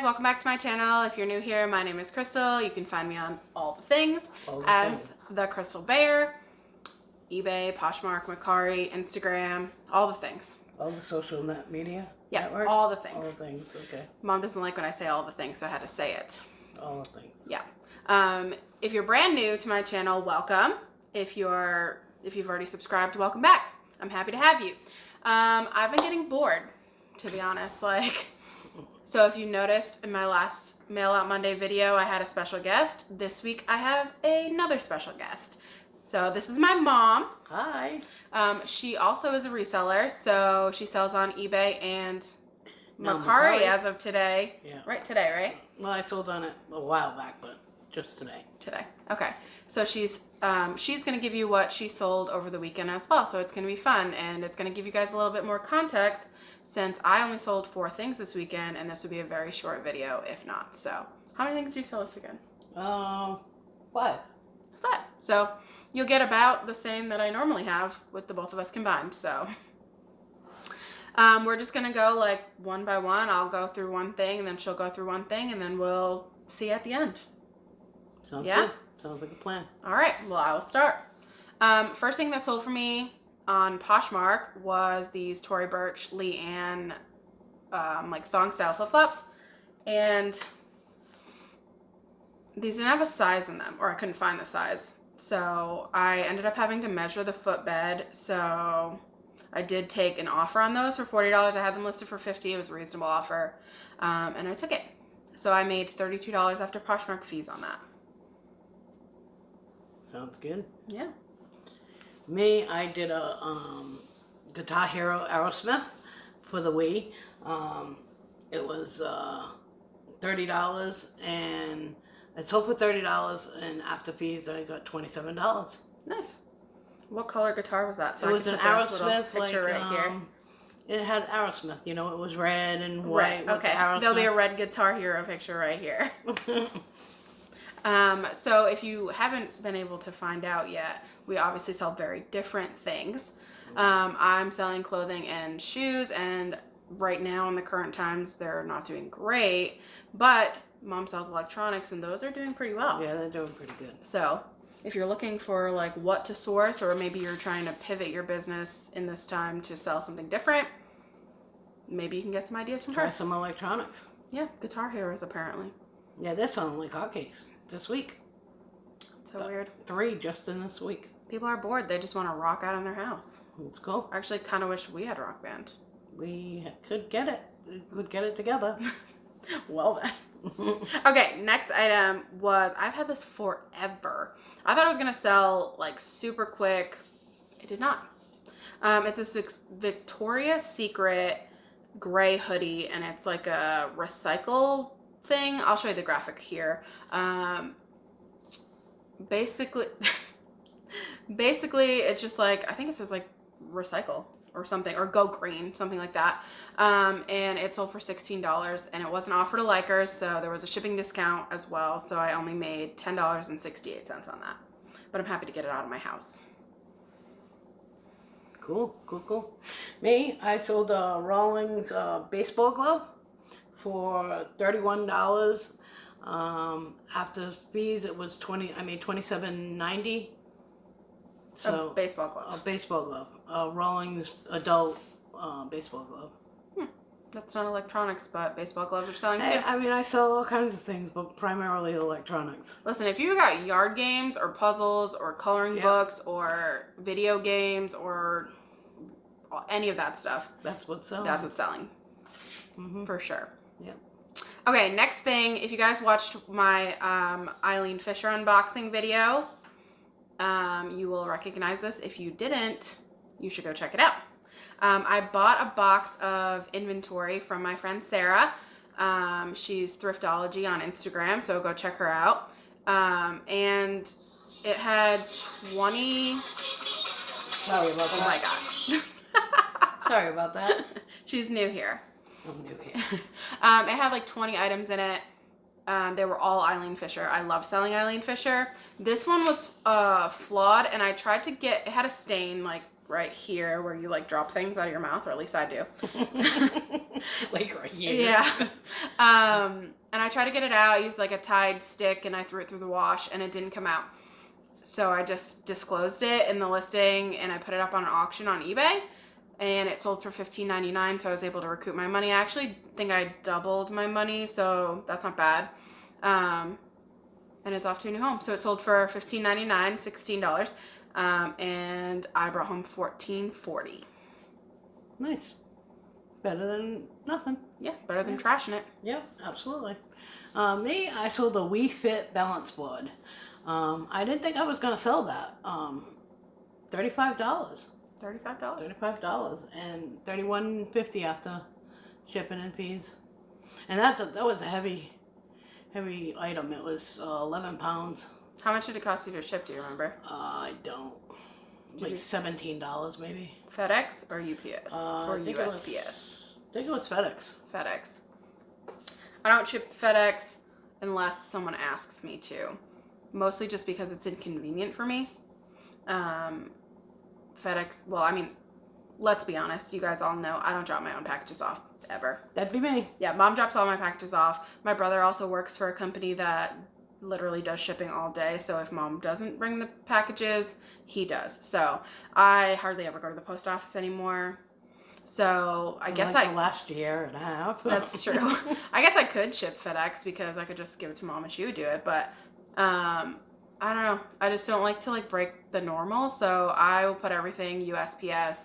welcome back to my channel. If you're new here, my name is Crystal. You can find me on all the things as the Crystal Bear, eBay, Poshmark, Mercari, Instagram, all the things. All the social media? Yeah, network? all the things. All the things, okay. Mom doesn't like when I say all the things, so I had to say it. All the things. Yeah. If you're brand new to my channel, welcome. If you've already subscribed, welcome back. I'm happy to have you. I've been getting bored, to be honest. So if you noticed in my last Mail Out Monday video, I had a special guest. This week I have another special guest. So this is my mom. Hi. She also is a reseller, so she sells on eBay and Mercari as of today. Yeah. Right, today, right? Well, I sold on it a while back, but just today. Today. Okay. So she's going to give you what she sold over the weekend as well. So it's going to be fun, and it's going to give you guys a little bit more context since I only sold 4 things this weekend, and this would be a very short video if not. So how many things did you sell this weekend? 5. 5. So you'll get about the same that I normally have with the both of us combined. So we're just going to go like one by one. I'll go through one thing, and then she'll go through one thing, and then we'll see at the end. Sounds good. Sounds like a plan. All right. Well, I will start. First thing that sold for me on Poshmark was these Tory Burch Leanne like thong style flip-flops, and these didn't have a size in them, or I couldn't find the size, so I ended up having to measure the footbed. So I did take an offer on those for $40. I had them listed for $50. It was a reasonable offer, and I took it. So I made $32 after Poshmark fees on that. Sounds good. Yeah. Me, I did a Guitar Hero Aerosmith for the Wii. It was $30, and I sold for $30, and after fees, I got $27. Nice. What color guitar was that? So it was an Aerosmith, like right here. It had Aerosmith. You know, it was red and white. Right. Okay. There'll be a red Guitar Hero picture right here. So if you haven't been able to find out yet, we obviously sell very different things. I'm selling clothing and shoes, and right now in the current times, they're not doing great, but Mom sells electronics, and those are doing pretty well. Yeah, they're doing pretty good. So if you're looking for like what to source, or maybe you're trying to pivot your business in this time to sell something different, maybe you can get some ideas from her. Try some electronics. Yeah, Guitar Heroes apparently. Yeah, they're selling like hotcakes this week. So weird. 3 just in this week. People are bored. They just want to rock out in their house. That's cool. I actually kind of wish we had a rock band. We could get it. We could get it together. Well then. Okay, next item was, I've had this forever. I thought it was going to sell like super quick. It did not. It's this Victoria's Secret gray hoodie, and it's like a recycle thing. I'll show you the graphic here. Basically it's just like, I think it says like recycle or something, or go green, something like that. And it sold for $16, and it wasn't offered to likers, so there was a shipping discount as well, so I only made $10.68 on that. But I'm happy to get it out of my house. Cool. Me, I sold a Rawlings baseball glove for $31. After fees, it was I made $27.90. So a baseball glove. A baseball glove. A Rawlings adult baseball glove. That's not electronics, but baseball gloves are selling too. I mean, I sell all kinds of things, but primarily electronics. Listen, if you got yard games or puzzles or coloring books or video games or any of that stuff, that's what's selling. That's what's selling. Mm-hmm. For sure. Yep. Okay, next thing, if you guys watched my Eileen Fisher unboxing video, you will recognize this. If you didn't, you should go check it out. I bought a box of inventory from my friend Sarah. She's Thriftology on Instagram, so go check her out. And it had 20... Sorry about that. Oh my God. Sorry about that. She's new here. I'm new here. It had like 20 items in it. They were all Eileen Fisher. I love selling Eileen Fisher. This one was flawed, and I tried to get, it had a stain like right here where you like drop things out of your mouth, or at least I do. Like right here. Yeah. And I tried to get it out. I used like a Tide stick and I threw it through the wash and it didn't come out. So I just disclosed it in the listing and I put it up on an auction on eBay and it sold for $15.99. So I was able to recoup my money. I actually think I doubled my money, so that's not bad. And it's off to a new home. So it sold for $15.99, $16. And I brought home $14.40. Nice. Better than nothing. Yeah, better than trashing it. Yeah, absolutely. Me, I sold a Wii Fit balance board. I didn't think I was going to sell that. $35. $35. $35 and $31.50 after shipping and fees. And that was a heavy item. It was 11 pounds. How much did it cost you to ship? Do you remember? I don't. Like $17 maybe. FedEx or UPS or I think USPS? I think it was FedEx. FedEx. I don't ship FedEx unless someone asks me to. Mostly just because it's inconvenient for me. FedEx, well, I mean, let's be honest. You guys all know I don't drop my own packages off ever. That'd be me. Yeah, Mom drops all my packages off. My brother also works for a company that literally does shipping all day. So if Mom doesn't bring the packages, he does. So I hardly ever go to the post office anymore. So I guess the last year and a half. That's true. I guess I could ship FedEx because I could just give it to Mom and she would do it. But I don't know. I just don't like to like break the normal. So I will put everything USPS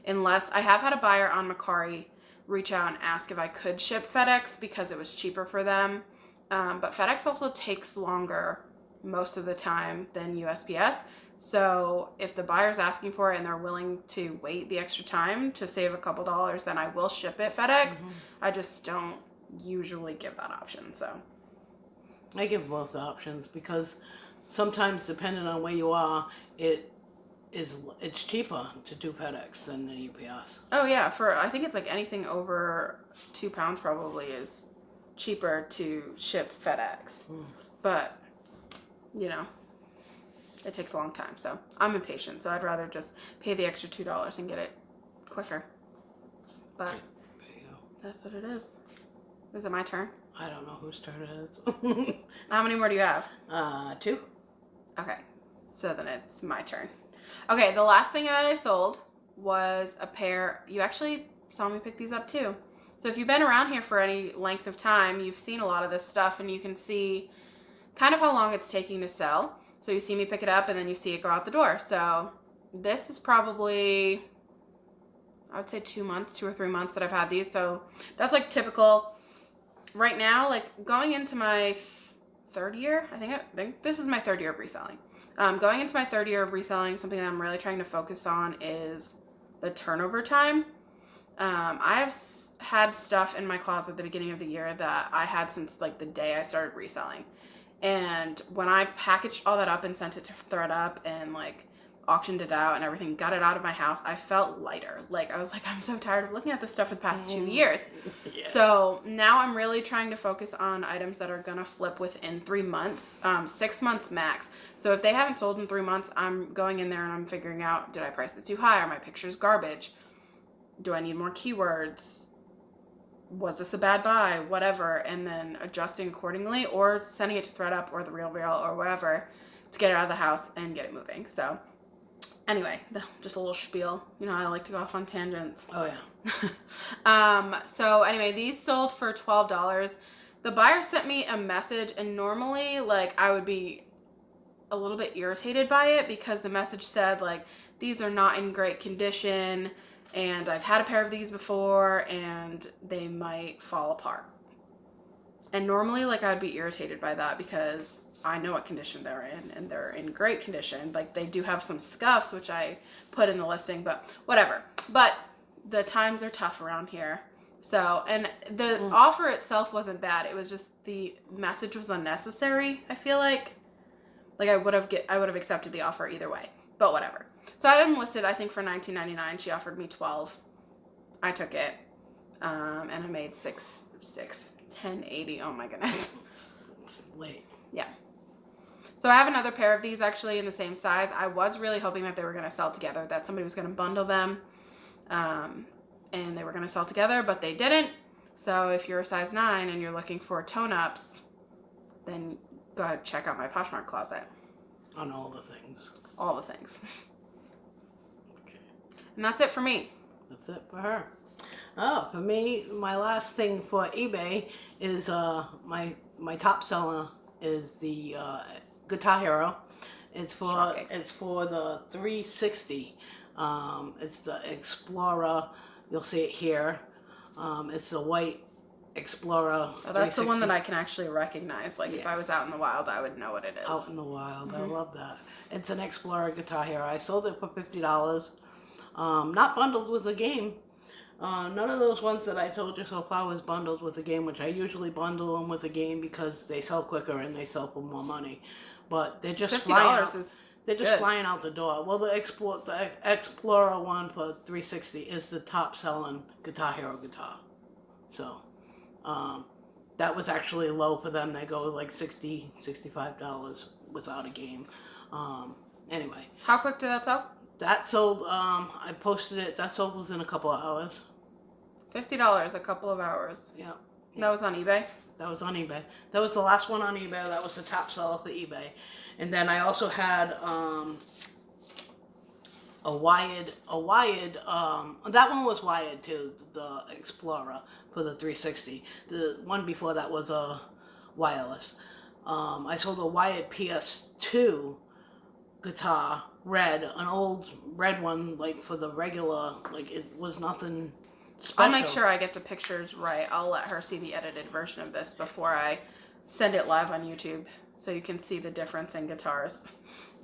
unless I have had a buyer on Mercari reach out and ask if I could ship FedEx because it was cheaper for them. But FedEx also takes longer most of the time than USPS. So if the buyer's asking for it and they're willing to wait the extra time to save a couple dollars, then I will ship it FedEx. Mm-hmm. I just don't usually give that option. So I give both options because sometimes depending on where you are, it's cheaper to do FedEx than the UPS. Oh yeah, I think it's like anything over 2 pounds probably is cheaper to ship FedEx. But you know, it takes a long time, so I'm impatient, so I'd rather just pay the extra $2 and get it quicker. But that's what it is. Is it my turn? I don't know whose turn it is. How many more do you have? 2. Okay, so then it's my turn. Okay, the last thing that I sold was a pair. You actually saw me pick these up too. So if you've been around here for any length of time, you've seen a lot of this stuff and you can see kind of how long it's taking to sell. So you see me pick it up and then you see it go out the door. So this is probably, I would say 2 or 3 months that I've had these. So that's like typical. Right now, like going into my third year, I think this is my third year of reselling. Going into my third year of reselling, something that I'm really trying to focus on is the turnover time. I have had stuff in my closet at the beginning of the year that I had since like the day I started reselling. And when I packaged all that up and sent it to ThredUp and like auctioned it out and everything, got it out of my house, I felt lighter. Like I was like, I'm so tired of looking at this stuff for the past 2 years. Yeah. So now I'm really trying to focus on items that are gonna flip within 3 months, 6 months max. So if they haven't sold in 3 months, I'm going in there and I'm figuring out, did I price it too high? Are my pictures garbage? Do I need more keywords? Was this a bad buy? Whatever. And then adjusting accordingly or sending it to ThredUp or The Real or wherever to get it out of the house and get it moving. So anyway, just a little spiel. You know, I like to go off on tangents. Oh yeah. So anyway, these sold for $12. The buyer sent me a message and normally like I would be a little bit irritated by it because the message said like, these are not in great condition and I've had a pair of these before and they might fall apart. And normally like I would be irritated by that because I know what condition they're in and they're in great condition. Like they do have some scuffs, which I put in the listing, but whatever. But the times are tough around here. So, and the offer itself wasn't bad. It was just the message was unnecessary. I feel like I would have accepted the offer either way, but whatever. So I had them listed, I think for $19.99. She offered me $12. I took it. And I made $10.80. Oh my goodness. It's late. Yeah. So I have another pair of these actually in the same size. I was really hoping that they were going to sell together, that somebody was going to bundle them, and they were going to sell together, but they didn't. So if you're a size 9 and you're looking for tone-ups, then go ahead and check out my Poshmark closet. On all the things. All the things. Okay. And that's it for me. That's it for her. Oh, for me, my last thing for eBay is my top seller is the Guitar Hero. It's for the 360. It's the Explorer. You'll see it here. It's the white Explorer. Oh, that's the one that I can actually recognize. Like, if I was out in the wild, I would know what it is. Out in the wild. I love that. It's an Explorer Guitar Hero. I sold it for $50. Not bundled with the game. None of those ones that I told you so far was bundled with the game, which I usually bundle them with the game because they sell quicker and they sell for more money. But they're just flying out the door. Well, the Explorer one for 360 is the top selling Guitar Hero guitar. So that was actually low for them. They go like $60, $65 without a game. Anyway. How quick did that sell? That sold, I posted it, that sold within a couple of hours. $50, a couple of hours. Yeah. That was on eBay? That was on eBay. That was the last one on eBay. That was the top seller for eBay. And then I also had a wired, that one was wired too, the Explorer for the 360. The one before that was a wireless. I sold a wired PS2 guitar, red, an old red one, like for the regular, like it was nothing special. I'll make sure I get the pictures right. I'll let her see the edited version of this before I send it live on YouTube, so you can see the difference in guitars.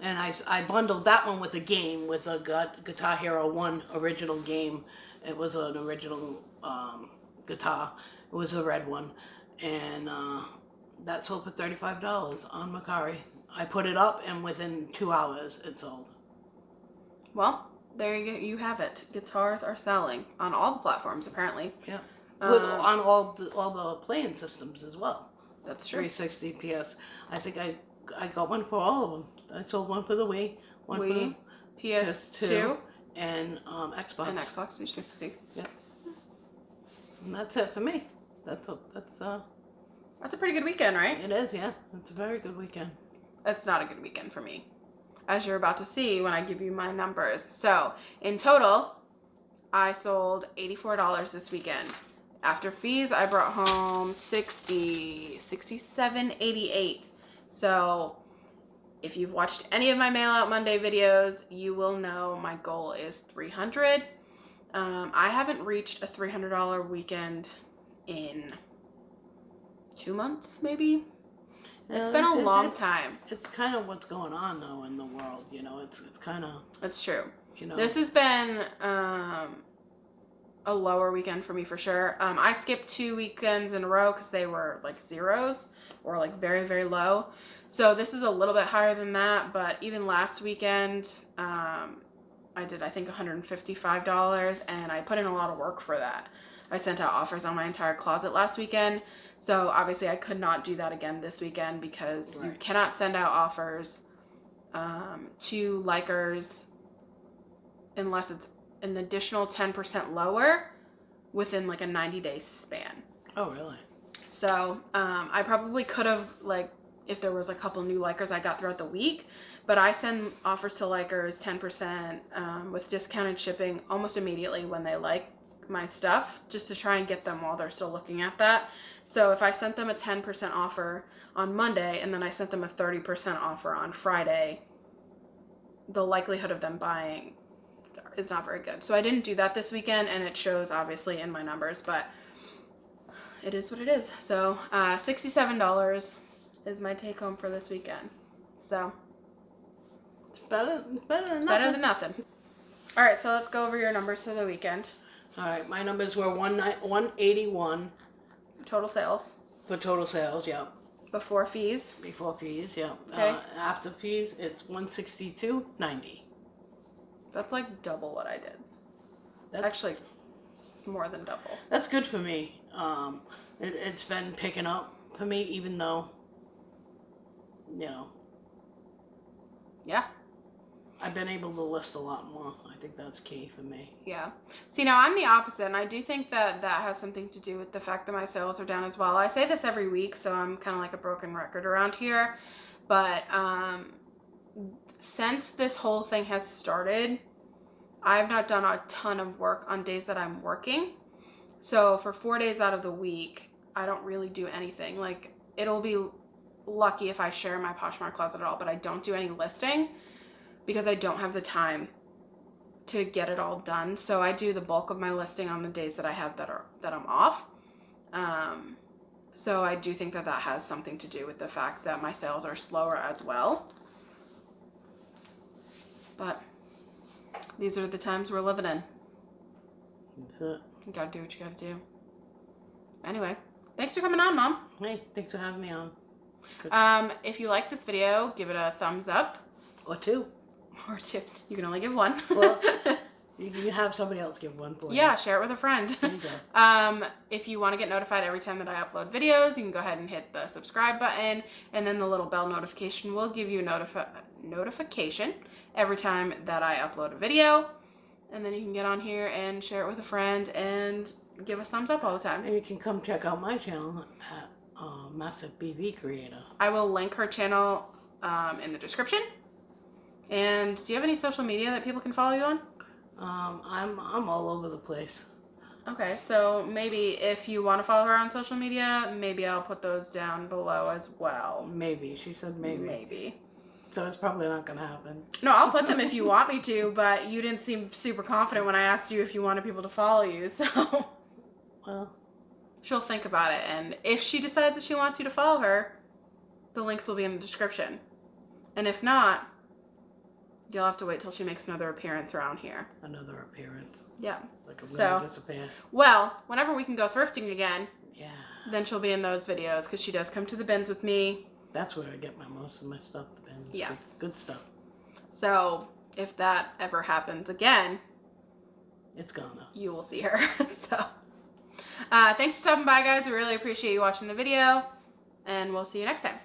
And I bundled that one with a game, with a Guitar Hero 1 original game. It was an original guitar. It was a red one. And that sold for $35 on Mercari. I put it up, and within 2 hours, it sold. Well, there you go. You have it. Guitars are selling on all the platforms, apparently. Yeah. On all the playing systems as well. That's true. 360 PS. I think I got one for all of them. I sold one for the Wii, one for the PS2, and Xbox. and Xbox 360. Yep. And that's it for me. That's a pretty good weekend, right? It is, yeah. It's a very good weekend. It's not a good weekend for me, as you're about to see when I give you my numbers. So, in total, I sold $84 this weekend. After fees, I brought home $67.88. So, if you've watched any of my Mail Out Monday videos, you will know my goal is $300. I haven't reached a $300 weekend in 2 months, maybe. It's been a long time. It's kind of what's going on though in the world, you know. It's kind of. It's true. You know. This has been a lower weekend for me for sure. I skipped 2 weekends in a row because they were like zeros or like very, very low. So this is a little bit higher than that. But even last weekend, I did, I think, $155, and I put in a lot of work for that. I sent out offers on my entire closet last weekend. So obviously I could not do that again this weekend because you cannot send out offers to likers unless it's an additional 10% lower within like a 90-day span. Oh, really? So I probably could have, like, if there was a couple new likers I got throughout the week, but I send offers to likers 10% with discounted shipping almost immediately when they like my stuff, just to try and get them while they're still looking at that. So if I sent them a 10% offer on Monday and then I sent them a 30% offer on Friday, the likelihood of them buying is not very good. So I didn't do that this weekend, and it shows obviously in my numbers, but it is what it is. So $67 is my take home for this weekend. So it's better than nothing. All right, so let's go over your numbers for the weekend. All right, my numbers were 181 total sales. For total sales, yeah. Before fees. Before fees, yeah. Okay. After fees, it's 162.90. That's like double what I did. That's actually more than double. That's good for me. It's been picking up for me, even though, you know, Yeah. I've been able to list a lot more. I think that's key for me. Yeah. See, now I'm the opposite, and I do think that that has something to do with the fact that my sales are down as well. I say this every week, so I'm kind of like a broken record around here. But since this whole thing has started, I've not done a ton of work on days that I'm working. So for 4 days out of the week, I don't really do anything. Like, it'll be lucky if I share my Poshmark closet at all, but I don't do any listing because I don't have the time to get it all done. So I do the bulk of my listing on the days that I have that I'm off. So I do think that that has something to do with the fact that my sales are slower as well. But these are the times we're living in. That's it. You gotta do what you gotta do. Anyway, thanks for coming on, Mom. Hey, thanks for having me on. If you like this video, give it a thumbs up. Or two. Or two. You can only give one. Well, you can have somebody else give one for you. Yeah, share it with a friend. There you go. If you want to get notified every time that I upload videos, you can go ahead and hit the subscribe button, and then the little bell notification will give you a notification every time that I upload a video. And then you can get on here and share it with a friend and give us thumbs up all the time. And you can come check out my channel at Massive BV Creator. I will link her channel in the description. And do you have any social media that people can follow you on? I'm all over the place. Okay, so maybe if you want to follow her on social media, maybe I'll put those down below as well. Maybe. She said maybe. Maybe. So it's probably not going to happen. No, I'll put them if you want me to, but you didn't seem super confident when I asked you if you wanted people to follow you, so... Well... She'll think about it, and if she decides that she wants you to follow her, the links will be in the description. And if not, you'll have to wait till she makes another appearance around here. Another appearance. Yeah. Like I'm going to disappear. Well, whenever we can go thrifting again, yeah, then she'll be in those videos, because she does come to the bins with me. That's where I get most of my stuff. The bins. Yeah. Good stuff. So, if that ever happens again, it's gonna. You will see her. So, thanks for stopping by, guys. We really appreciate you watching the video, and we'll see you next time.